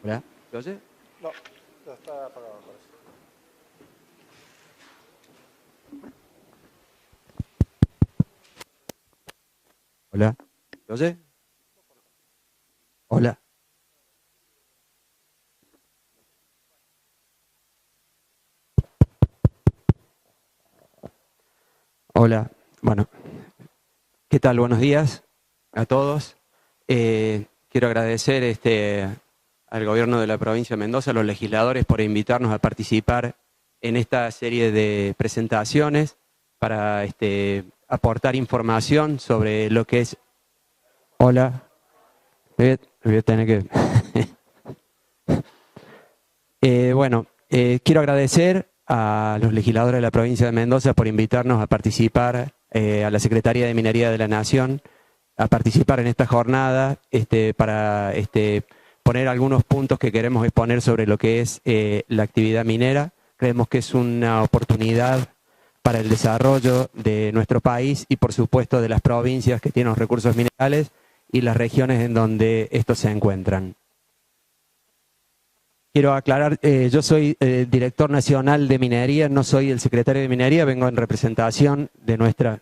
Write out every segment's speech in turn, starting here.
Hola, ¿me oye? No, ya está apagado, parece. Hola, ¿me oye? Hola. Hola, bueno, ¿qué tal? Buenos días a todos. Quiero agradecer al gobierno de la provincia de Mendoza, a los legisladores, por invitarnos a participar en esta serie de presentaciones para aportar información sobre lo que es... Hola, voy a tener que... quiero agradecer a los legisladores de la provincia de Mendoza por invitarnos a participar, a la Secretaría de Minería de la Nación, a participar en esta jornada para poner algunos puntos que queremos exponer sobre lo que es la actividad minera. Creemos que es una oportunidad para el desarrollo de nuestro país y, por supuesto, de las provincias que tienen los recursos minerales y las regiones en donde estos se encuentran. Quiero aclarar, yo soy director nacional de minería, no soy el secretario de minería, vengo en representación de nuestra...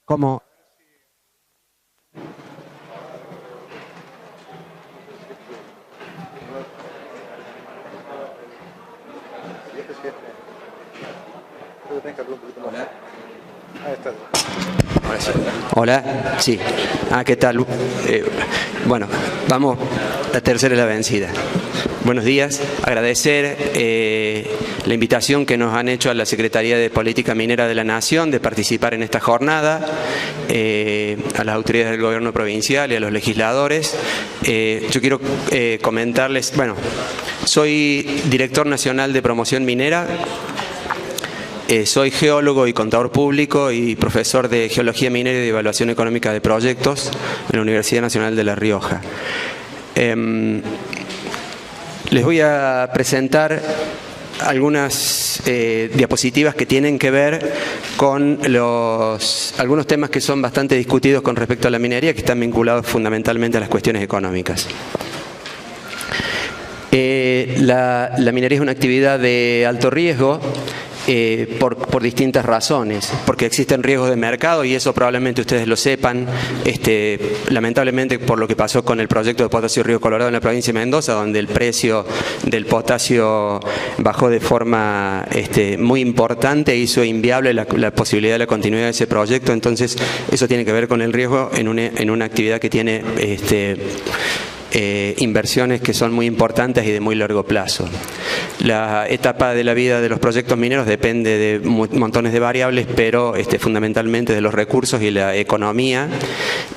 ¿Cómo? Hola. Ahí está. Ahora sí. Hola, sí. ¿Qué tal? Bueno, vamos, la tercera es la vencida. Buenos días, agradecer la invitación que nos han hecho a la Secretaría de Política Minera de la Nación de participar en esta jornada, a las autoridades del gobierno provincial y a los legisladores. Yo quiero comentarles, bueno, soy director nacional de promoción minera. Soy geólogo y contador público y profesor de Geología Minera y de Evaluación Económica de Proyectos en la Universidad Nacional de La Rioja. Les voy a presentar algunas diapositivas que tienen que ver con algunos temas que son bastante discutidos con respecto a la minería, que están vinculados fundamentalmente a las cuestiones económicas. La minería es una actividad de alto riesgo, por distintas razones, porque existen riesgos de mercado y eso probablemente ustedes lo sepan, lamentablemente por lo que pasó con el proyecto de potasio Río Colorado en la provincia de Mendoza, donde el precio del potasio bajó de forma muy importante e hizo inviable la posibilidad de la continuidad de ese proyecto. Entonces eso tiene que ver con el riesgo en una actividad que tiene inversiones que son muy importantes y de muy largo plazo. La etapa de la vida de los proyectos mineros depende de montones de variables, pero fundamentalmente de los recursos y la economía,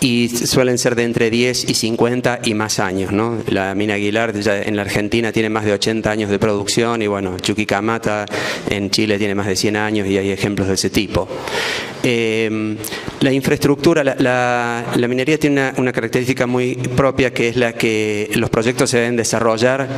y suelen ser de entre 10 y 50 y más años, ¿no? La mina Aguilar ya en la Argentina tiene más de 80 años de producción y bueno, Chuquicamata en Chile tiene más de 100 años y hay ejemplos de ese tipo. La infraestructura, la minería tiene una característica muy propia, que es la que los proyectos se deben desarrollar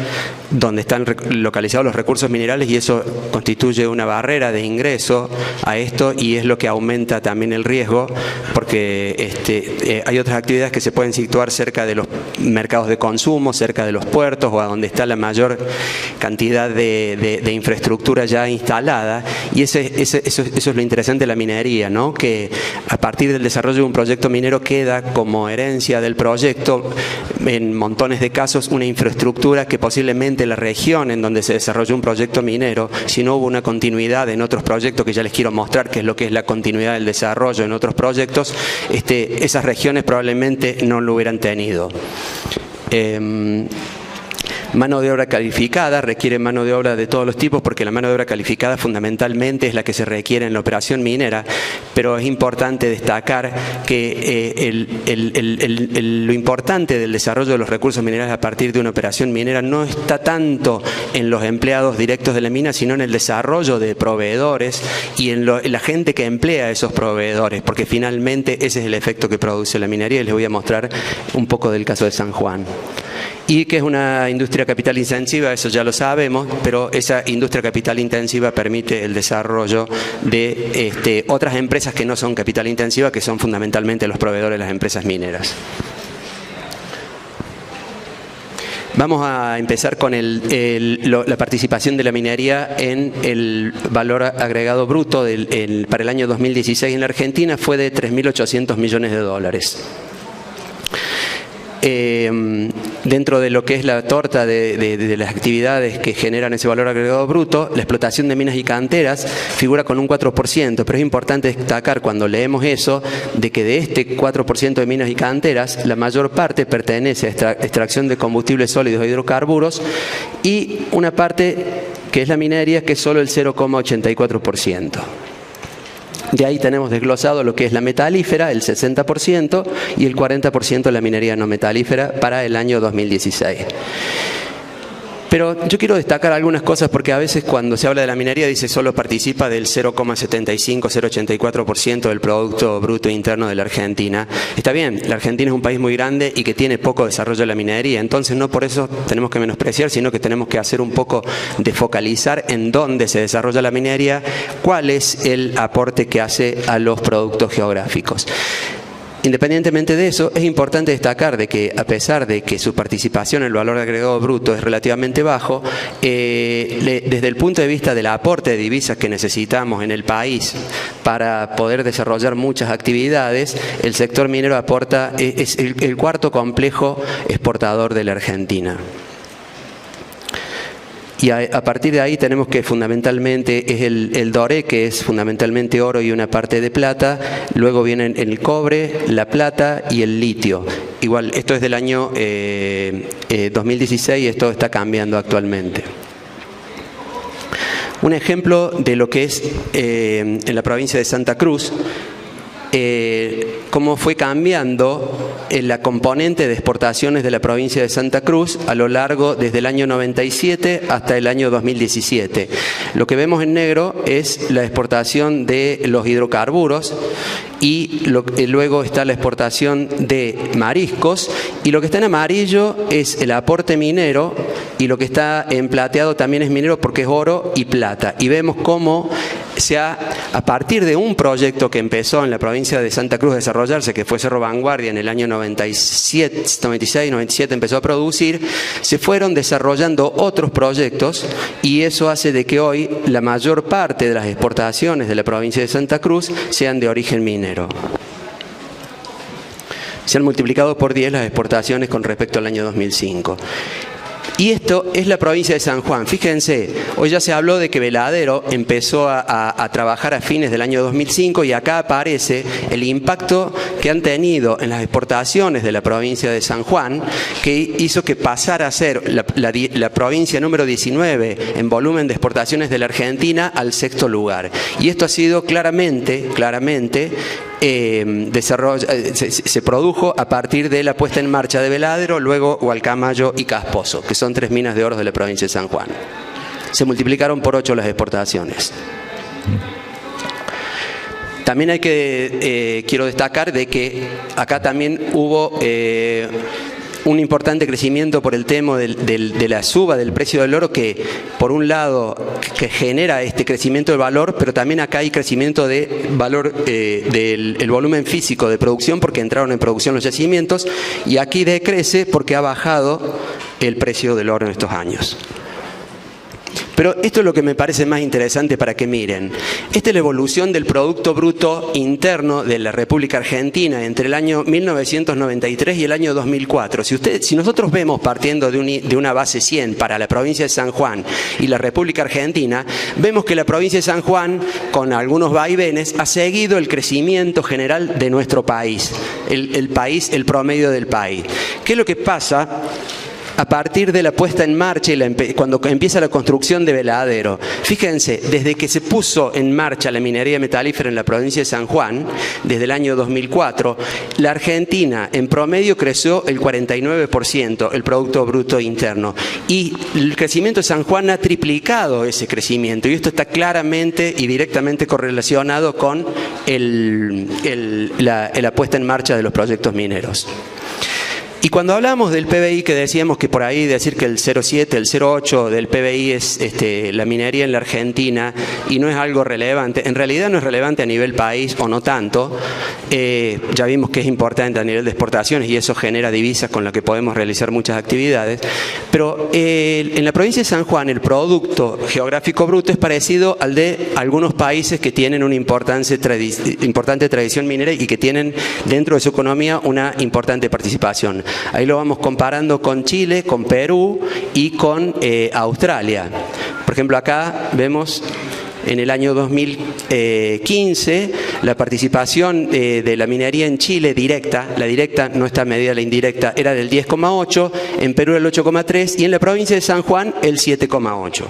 donde están localizados los recursos minerales, y eso constituye una barrera de ingreso a esto y es lo que aumenta también el riesgo, porque hay otras actividades que se pueden situar cerca de los mercados de consumo, cerca de los puertos o a donde está la mayor cantidad de infraestructura ya instalada, y eso es lo interesante de la minería, ¿no? Que a partir del desarrollo de un proyecto minero queda como herencia del proyecto, en montones de casos, una infraestructura que posiblemente la región en donde se desarrolló un proyecto minero, si no hubo una continuidad en otros proyectos, que ya les quiero mostrar qué es lo que es la continuidad del desarrollo en otros proyectos, esas regiones probablemente no lo hubieran tenido. Mano de obra calificada, requiere mano de obra de todos los tipos, porque la mano de obra calificada fundamentalmente es la que se requiere en la operación minera, pero es importante destacar que lo importante del desarrollo de los recursos minerales a partir de una operación minera no está tanto en los empleados directos de la mina, sino en el desarrollo de proveedores y en la gente que emplea a esos proveedores, porque finalmente ese es el efecto que produce la minería, y les voy a mostrar un poco del caso de San Juan. Y que es una industria capital intensiva, eso ya lo sabemos, pero esa industria capital intensiva permite el desarrollo de otras empresas que no son capital intensiva, que son fundamentalmente los proveedores de las empresas mineras. Vamos a empezar con la participación de la minería en el valor agregado bruto para el año 2016 en la Argentina fue de 3.800 millones de dólares. Dentro de lo que es la torta de las actividades que generan ese valor agregado bruto, la explotación de minas y canteras figura con un 4%, pero es importante destacar cuando leemos eso, de que de este 4% de minas y canteras, la mayor parte pertenece a extracción de combustibles sólidos e hidrocarburos y una parte que es la minería, que es solo el 0,84%. De ahí tenemos desglosado lo que es la metalífera, el 60%, y el 40% la minería no metalífera para el año 2016. Pero yo quiero destacar algunas cosas porque a veces cuando se habla de la minería dice solo participa del 0,75, 0,84% del Producto Bruto Interno de la Argentina. Está bien, la Argentina es un país muy grande y que tiene poco desarrollo de la minería, entonces no por eso tenemos que menospreciar, sino que tenemos que hacer un poco de focalizar en dónde se desarrolla la minería, cuál es el aporte que hace a los productos geográficos. Independientemente de eso, es importante destacar de que a pesar de que su participación en el valor agregado bruto es relativamente bajo, desde el punto de vista del aporte de divisas que necesitamos en el país para poder desarrollar muchas actividades, el sector minero aporta, es el cuarto complejo exportador de la Argentina. Y a partir de ahí tenemos que fundamentalmente es el doré, que es fundamentalmente oro y una parte de plata. Luego vienen el cobre, la plata y el litio. Igual, esto es del año 2016 y esto está cambiando actualmente. Un ejemplo de lo que es en la provincia de Santa Cruz, cómo fue cambiando la componente de exportaciones de la provincia de Santa Cruz a lo largo desde el año 97 hasta el año 2017. Lo que vemos en negro es la exportación de los hidrocarburos y luego está la exportación de mariscos, y lo que está en amarillo es el aporte minero, y lo que está en plateado también es minero porque es oro y plata. Y vemos cómo a partir de un proyecto que empezó en la provincia de Santa Cruz a desarrollarse, que fue Cerro Vanguardia, en el año 96, 97 empezó a producir, se fueron desarrollando otros proyectos, y eso hace de que hoy la mayor parte de las exportaciones de la provincia de Santa Cruz sean de origen minero. Se han multiplicado por 10 las exportaciones con respecto al año 2005. Y esto es la provincia de San Juan. Fíjense, hoy ya se habló de que Veladero empezó a trabajar a fines del año 2005, y acá aparece el impacto que han tenido en las exportaciones de la provincia de San Juan, que hizo que pasara a ser la provincia número 19 en volumen de exportaciones de la Argentina al sexto lugar. Y esto ha sido claramente se produjo a partir de la puesta en marcha de Veladero, luego Gualcamayo y Casposo, que son 3 minas de oro de la provincia de San Juan. Se multiplicaron por 8 las exportaciones. También quiero destacar de que acá también hubo un importante crecimiento por el tema de la suba del precio del oro, que por un lado que genera este crecimiento de valor, pero también acá hay crecimiento de valor del volumen físico de producción, porque entraron en producción los yacimientos, y aquí decrece porque ha bajado el precio del oro en estos años. Pero esto es lo que me parece más interesante para que miren. Esta es la evolución del Producto Bruto Interno de la República Argentina entre el año 1993 y el año 2004. Si nosotros vemos, partiendo de una base 100 para la provincia de San Juan y la República Argentina, vemos que la provincia de San Juan, con algunos vaivenes, ha seguido el crecimiento general de nuestro país, el promedio del país. ¿Qué es lo que pasa a partir de la puesta en marcha y cuando empieza la construcción de Veladero? Fíjense, desde que se puso en marcha la minería metalífera en la provincia de San Juan, desde el año 2004, la Argentina en promedio creció el 49%, el Producto Bruto Interno. Y el crecimiento de San Juan ha triplicado ese crecimiento. Y esto está claramente y directamente correlacionado con la puesta en marcha de los proyectos mineros. Y cuando hablamos del PBI, que decíamos que por ahí decir que el 0,7, el 0,8 del PBI es la minería en la Argentina y no es algo relevante, en realidad no es relevante a nivel país o no tanto. Ya vimos que es importante a nivel de exportaciones y eso genera divisas con las que podemos realizar muchas actividades. Pero en la provincia de San Juan el Producto Geográfico Bruto es parecido al de algunos países que tienen una importante tradición minera y que tienen dentro de su economía una importante participación. Ahí lo vamos comparando con Chile, con Perú y con Australia. Por ejemplo, acá vemos en el año 2015 la participación de la minería en Chile directa, la directa no está medida, la indirecta, era del 10,8, en Perú el 8,3 y en la provincia de San Juan el 7,8.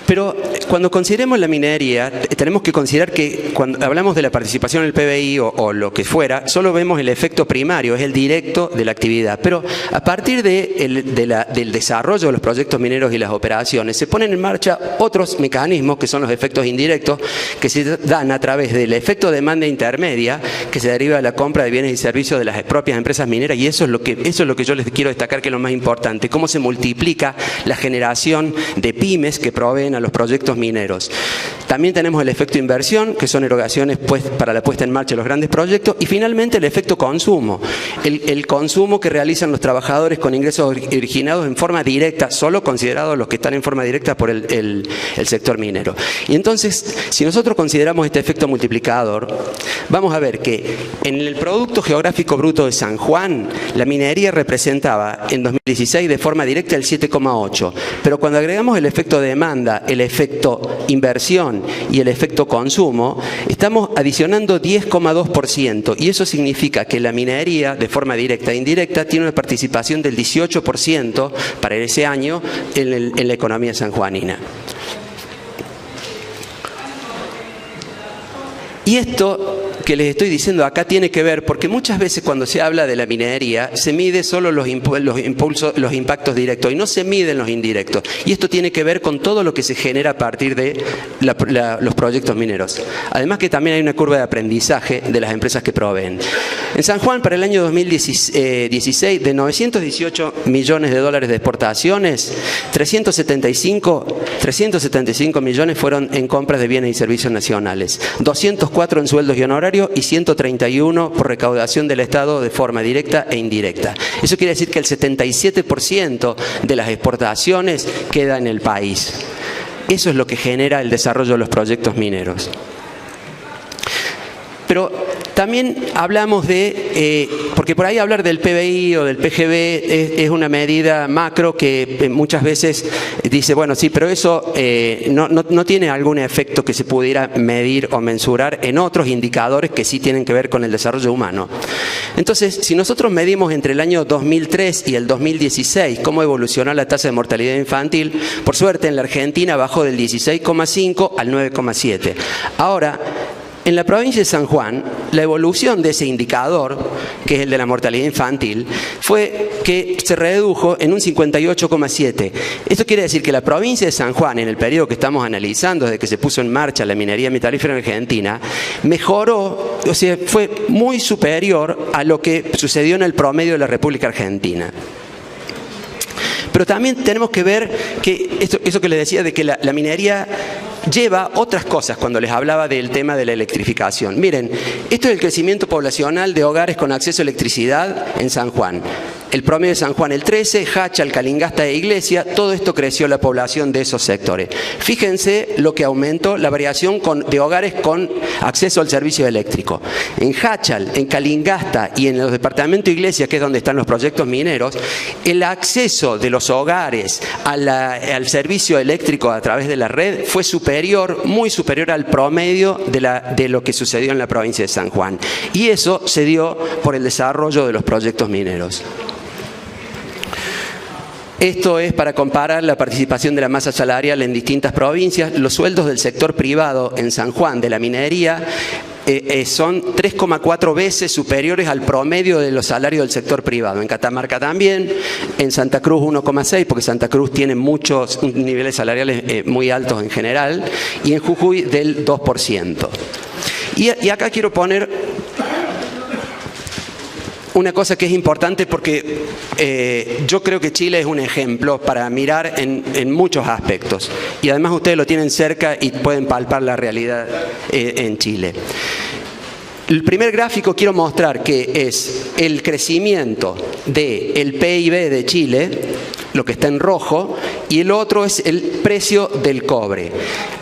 Pero cuando consideremos la minería, tenemos que considerar que cuando hablamos de la participación en el PBI o lo que fuera, solo vemos el efecto primario, es el directo de la actividad. Pero a partir del desarrollo de los proyectos mineros y las operaciones, se ponen en marcha otros mecanismos que son los efectos indirectos, que se dan a través del efecto de demanda intermedia, que se deriva de la compra de bienes y servicios de las propias empresas mineras, y eso es lo que yo les quiero destacar, que es lo más importante, cómo se multiplica la generación de pymes que proveen a los proyectos mineros. También tenemos el efecto inversión, que son erogaciones para la puesta en marcha de los grandes proyectos, y finalmente el efecto consumo, el consumo que realizan los trabajadores con ingresos originados en forma directa, solo considerados los que están en forma directa por el sector minero. Y entonces, si nosotros consideramos este efecto multiplicador, vamos a ver que en el Producto Geográfico Bruto de San Juan, la minería representaba en 2016 de forma directa el 7,8, pero cuando agregamos el efecto de demanda, el efecto inversión y el efecto consumo, estamos adicionando 10,2%, y eso significa que la minería de forma directa e indirecta tiene una participación del 18% para ese año en la economía sanjuanina. Y esto que les estoy diciendo acá tiene que ver, porque muchas veces cuando se habla de la minería se mide solo los impactos directos y no se miden los indirectos. Y esto tiene que ver con todo lo que se genera a partir de los proyectos mineros. Además que también hay una curva de aprendizaje de las empresas que proveen. En San Juan, para el año 2016, de 918 millones de dólares de exportaciones, 375 millones fueron en compras de bienes y servicios nacionales, 204 en sueldos y honorarios y 131 por recaudación del Estado de forma directa e indirecta. Eso quiere decir que el 77% de las exportaciones queda en el país. Eso es lo que genera el desarrollo de los proyectos mineros. Pero también hablamos porque por ahí hablar del PBI o del PGB es una medida macro que muchas veces dice, bueno, sí, pero eso no tiene algún efecto que se pudiera medir o mensurar en otros indicadores que sí tienen que ver con el desarrollo humano. Entonces, si nosotros medimos entre el año 2003 y el 2016 cómo evolucionó la tasa de mortalidad infantil, por suerte en la Argentina bajó del 16,5 al 9,7. Ahora, en la provincia de San Juan, la evolución de ese indicador, que es el de la mortalidad infantil, fue que se redujo en un 58,7. Esto quiere decir que la provincia de San Juan, en el periodo que estamos analizando, desde que se puso en marcha la minería metalífera en Argentina, mejoró, o sea, fue muy superior a lo que sucedió en el promedio de la República Argentina. Pero también tenemos que ver que eso que les decía de que la minería lleva otras cosas cuando les hablaba del tema de la electrificación. Miren, esto es el crecimiento poblacional de hogares con acceso a electricidad en San Juan. El promedio de San Juan el 13, Hachal, Calingasta e Iglesia, todo esto creció la población de esos sectores. Fíjense lo que aumentó la variación de hogares con acceso al servicio eléctrico. En Hachal, en Calingasta y en los departamentos de Iglesia, que es donde están los proyectos mineros, el acceso de los hogares al servicio eléctrico a través de la red fue superior, muy superior al promedio de lo que sucedió en la provincia de San Juan. Y eso se dio por el desarrollo de los proyectos mineros. Esto es para comparar la participación de la masa salarial en distintas provincias. Los sueldos del sector privado en San Juan de la minería son 3,4 veces superiores al promedio de los salarios del sector privado. En Catamarca también, en Santa Cruz 1,6, porque Santa Cruz tiene muchos niveles salariales muy altos en general, y en Jujuy del 2%. Y acá quiero poner una cosa que es importante porque yo creo que Chile es un ejemplo para mirar en muchos aspectos. Y además ustedes lo tienen cerca y pueden palpar la realidad en Chile. El primer gráfico quiero mostrar que es el crecimiento del PIB de Chile, lo que está en rojo, y el otro es el precio del cobre.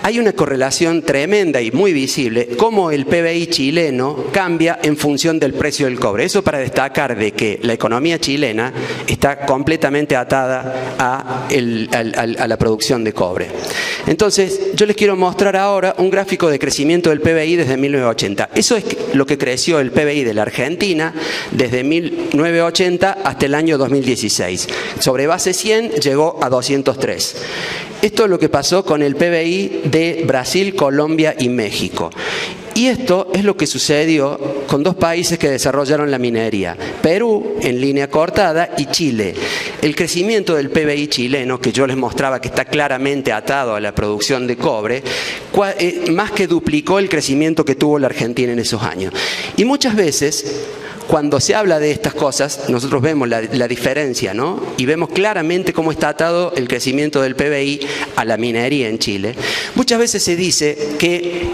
Hay una correlación tremenda y muy visible, cómo el PBI chileno cambia en función del precio del cobre. Eso para destacar de que la economía chilena está completamente atada a la producción de cobre. Entonces, yo les quiero mostrar ahora un gráfico de crecimiento del PBI desde 1980. Eso es lo que creció el PBI de la Argentina desde 1980 hasta el año 2016. Sobre base 100 llegó a 203. Esto es lo que pasó con el PBI de Brasil, Colombia y México. Y esto es lo que sucedió con dos países que desarrollaron la minería, Perú en línea cortada y Chile. El crecimiento del PBI chileno, que yo les mostraba que está claramente atado a la producción de cobre, más que duplicó el crecimiento que tuvo la Argentina en esos años. Y muchas veces, cuando se habla de estas cosas, nosotros vemos la diferencia, ¿no? Y vemos claramente cómo está atado el crecimiento del PBI a la minería en Chile. Muchas veces se dice que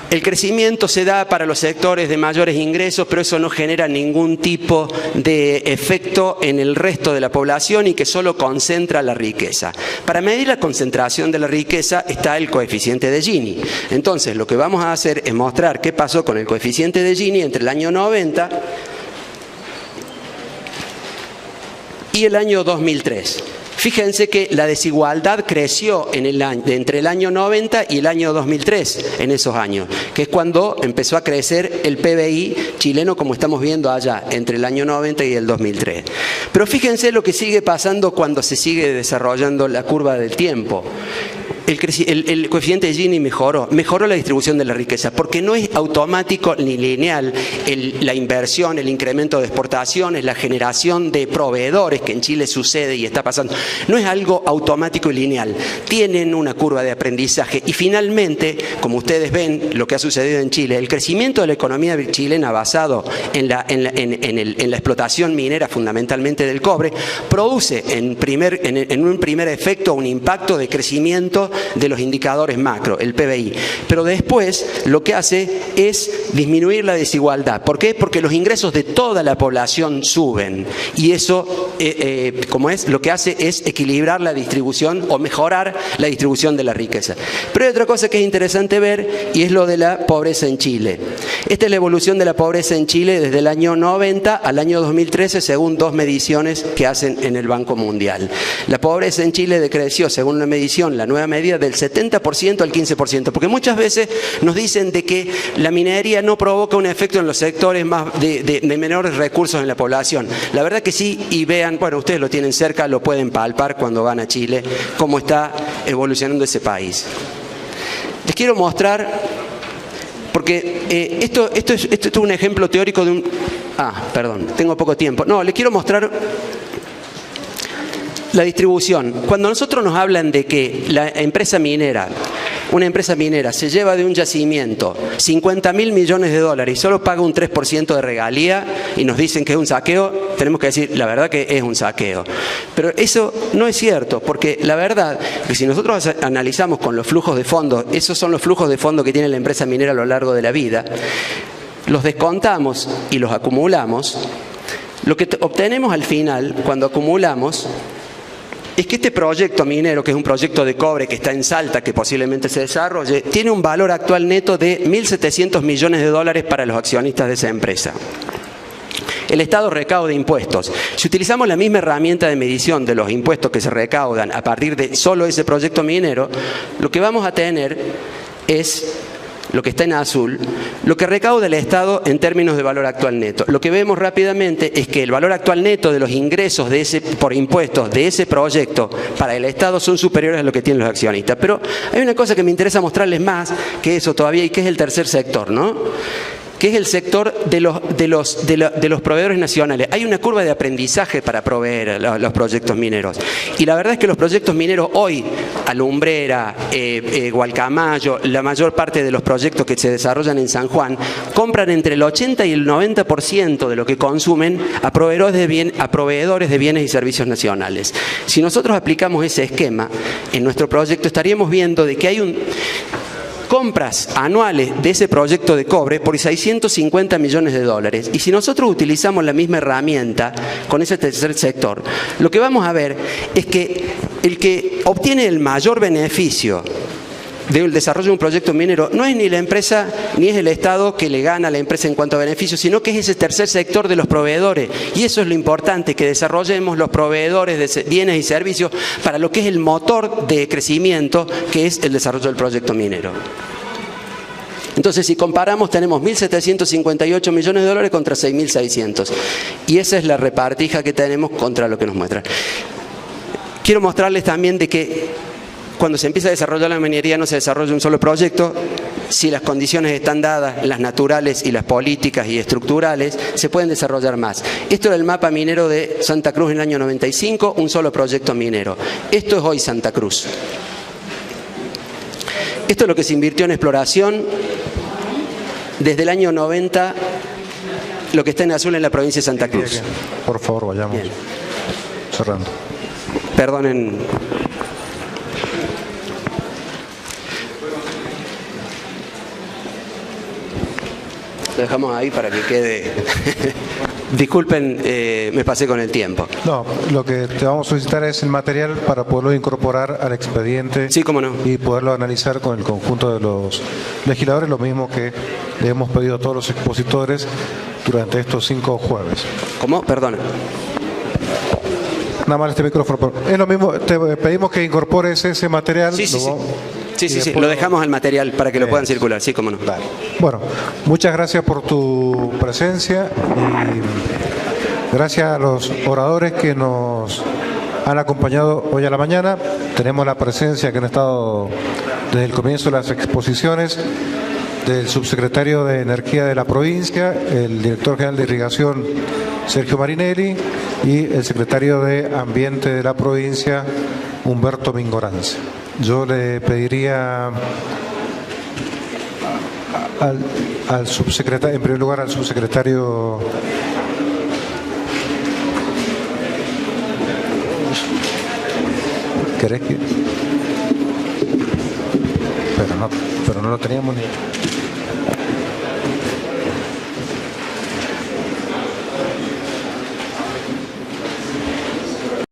el crecimiento se da para los sectores de mayores ingresos, pero eso no genera ningún tipo de efecto en el resto de la población y que solo concentra la riqueza. Para medir la concentración de la riqueza está el coeficiente de Gini. Entonces, lo que vamos a hacer es mostrar qué pasó con el coeficiente de Gini entre el año 90 y el año 2003. Fíjense que la desigualdad creció entre el año 90 y el año 2003, en esos años, que es cuando empezó a crecer el PBI chileno, como estamos viendo allá, entre el año 90 y el 2003. Pero fíjense lo que sigue pasando cuando se sigue desarrollando la curva del tiempo. El coeficiente de Gini mejoró la distribución de la riqueza, porque no es automático ni lineal la inversión, el incremento de exportaciones, la generación de proveedores, que en Chile sucede y está pasando. No es algo automático y lineal. Tienen una curva de aprendizaje y finalmente, como ustedes ven lo que ha sucedido en Chile, el crecimiento de la economía chilena basado en la explotación minera fundamentalmente del cobre, produce en un primer efecto un impacto de crecimiento de los indicadores macro, el PBI. Pero después lo que hace es disminuir la desigualdad. ¿Por qué? Porque los ingresos de toda la población suben y eso, lo que hace es equilibrar la distribución o mejorar la distribución de la riqueza. Pero hay otra cosa que es interesante ver y es lo de la pobreza en Chile. Esta es la evolución de la pobreza en Chile desde el año 90 al año 2013 según dos mediciones que hacen en el Banco Mundial. La pobreza en Chile decreció según una medición, la nueva medida, del 70% al 15%, porque muchas veces nos dicen de que la minería no provoca un efecto en los sectores más de menores recursos en la población. La verdad que sí, y vean, bueno, ustedes lo tienen cerca, lo pueden palpar cuando van a Chile, cómo está evolucionando ese país. Les quiero mostrar, porque esto es un ejemplo teórico de un... perdón, tengo poco tiempo. No, les quiero mostrar la distribución. Cuando nosotros nos hablan de que una empresa minera se lleva de un yacimiento 50.000 millones de dólares y solo paga un 3% de regalía y nos dicen que es un saqueo, tenemos que decir la verdad que es un saqueo. Pero eso no es cierto, porque la verdad es que si nosotros analizamos con los flujos de fondos, esos son los flujos de fondos que tiene la empresa minera a lo largo de la vida, los descontamos y los acumulamos, lo que obtenemos al final, cuando acumulamos, es que este proyecto minero, que es un proyecto de cobre que está en Salta, que posiblemente se desarrolle, tiene un valor actual neto de 1.700 millones de dólares para los accionistas de esa empresa. El Estado recauda impuestos. Si utilizamos la misma herramienta de medición de los impuestos que se recaudan a partir de solo ese proyecto minero, lo que vamos a tener es lo que está en azul, lo que recauda el Estado en términos de valor actual neto. Lo que vemos rápidamente es que el valor actual neto de los ingresos por impuestos de ese proyecto para el Estado son superiores a lo que tienen los accionistas. Pero hay una cosa que me interesa mostrarles más que eso todavía y que es el tercer sector, ¿no? que es el sector de los proveedores nacionales. Hay una curva de aprendizaje para proveer los proyectos mineros. Y la verdad es que los proyectos mineros hoy, Alumbrera, Gualcamayo, la mayor parte de los proyectos que se desarrollan en San Juan, compran entre el 80 y el 90% de lo que consumen a proveedores de bienes y servicios nacionales. Si nosotros aplicamos ese esquema en nuestro proyecto, estaríamos viendo de que hay compras anuales de ese proyecto de cobre por 650 millones de dólares. Y si nosotros utilizamos la misma herramienta con ese tercer sector, lo que vamos a ver es que el que obtiene el mayor beneficio del desarrollo de un proyecto minero no es ni la empresa ni es el Estado que le gana a la empresa en cuanto a beneficios, sino que es ese tercer sector de los proveedores. Y eso es lo importante, que desarrollemos los proveedores de bienes y servicios para lo que es el motor de crecimiento, que es el desarrollo del proyecto minero. Entonces, si comparamos, tenemos 1.758 millones de dólares contra 6.600. Y esa es la repartija que tenemos contra lo que nos muestran. Quiero mostrarles también de que cuando se empieza a desarrollar la minería no se desarrolla un solo proyecto. Si las condiciones están dadas, las naturales y las políticas y estructurales, se pueden desarrollar más. Esto era el mapa minero de Santa Cruz en el año 95, un solo proyecto minero. Esto es hoy Santa Cruz. Esto es lo que se invirtió en exploración desde el año 90, lo que está en azul en la provincia de Santa Cruz. Bien. Por favor, vayamos cerrando. Perdonen. Lo dejamos ahí para que quede. Disculpen, me pasé con el tiempo. No, lo que te vamos a solicitar es el material para poderlo incorporar al expediente. Sí, cómo no. Y poderlo analizar con el conjunto de los legisladores, lo mismo que le hemos pedido a todos los expositores durante estos 5 jueves. ¿Cómo? Perdona. Nada más este micrófono. Es lo mismo, te pedimos que incorpores ese material. Sí, sí, sí. Lo dejamos al material para que lo puedan circular. Sí, cómo no. Dale. Bueno, muchas gracias por tu presencia y gracias a los oradores que nos han acompañado hoy a la mañana. Tenemos la presencia que han estado desde el comienzo de las exposiciones del subsecretario de Energía de la provincia, el director general de Irrigación, Sergio Marinelli, y el secretario de Ambiente de la provincia, Humberto Mingorance. Yo le pediría al subsecretario, en primer lugar al subsecretario ¿querés que? Pero no lo teníamos ni